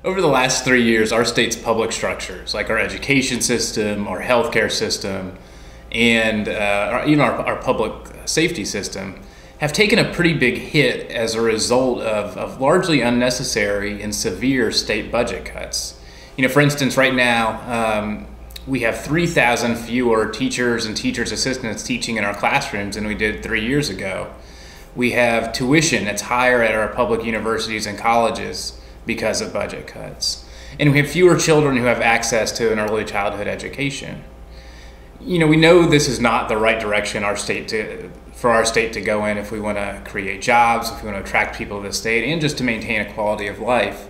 Over the last 3 years, our state's public structures, like our education system, our healthcare system, and even our public safety system, have taken a pretty big hit as a result of largely unnecessary and severe state budget cuts. For instance, right now, we have 3,000 fewer teachers and teachers' assistants teaching in our classrooms than we did 3 years ago. We have tuition that's higher at our public universities and colleges because of budget cuts. And we have fewer children who have access to an early childhood education. We know this is not the right direction for our state to go in if we want to create jobs, if we want to attract people to the state, and just to maintain a quality of life.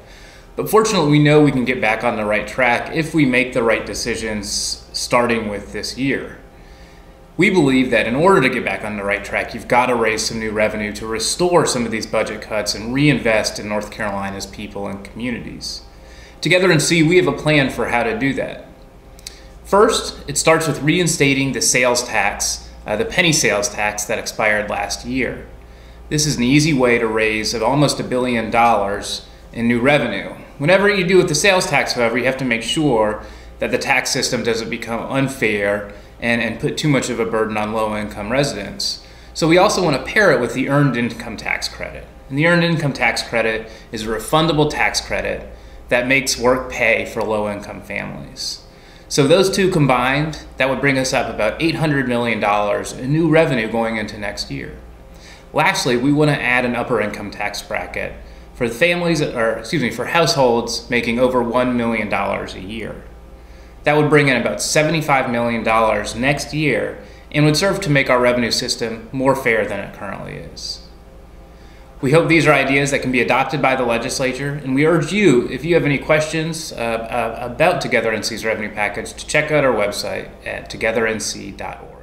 But fortunately, we know we can get back on the right track if we make the right decisions starting with this year. We believe that in order to get back on the right track, you've got to raise some new revenue to restore some of these budget cuts and reinvest in North Carolina's people and communities. Together in C, we have a plan for how to do that. First, it starts with reinstating the sales tax, the penny sales tax that expired last year. This is an easy way to raise almost $1 billion in new revenue. Whenever you do with the sales tax, however, you have to make sure that the tax system doesn't become unfair and put too much of a burden on low-income residents. So we also want to pair it with the Earned Income Tax Credit. And the Earned Income Tax Credit is a refundable tax credit that makes work pay for low-income families. So those two combined, that would bring us up about $800 million in new revenue going into next year. Lastly, we want to add an upper income tax bracket for for households making over $1 million a year. That would bring in about $75 million next year and would serve to make our revenue system more fair than it currently is. We hope these are ideas that can be adopted by the legislature, and we urge you, if you have any questions about Together NC's revenue package, to check out our website at togethernc.org.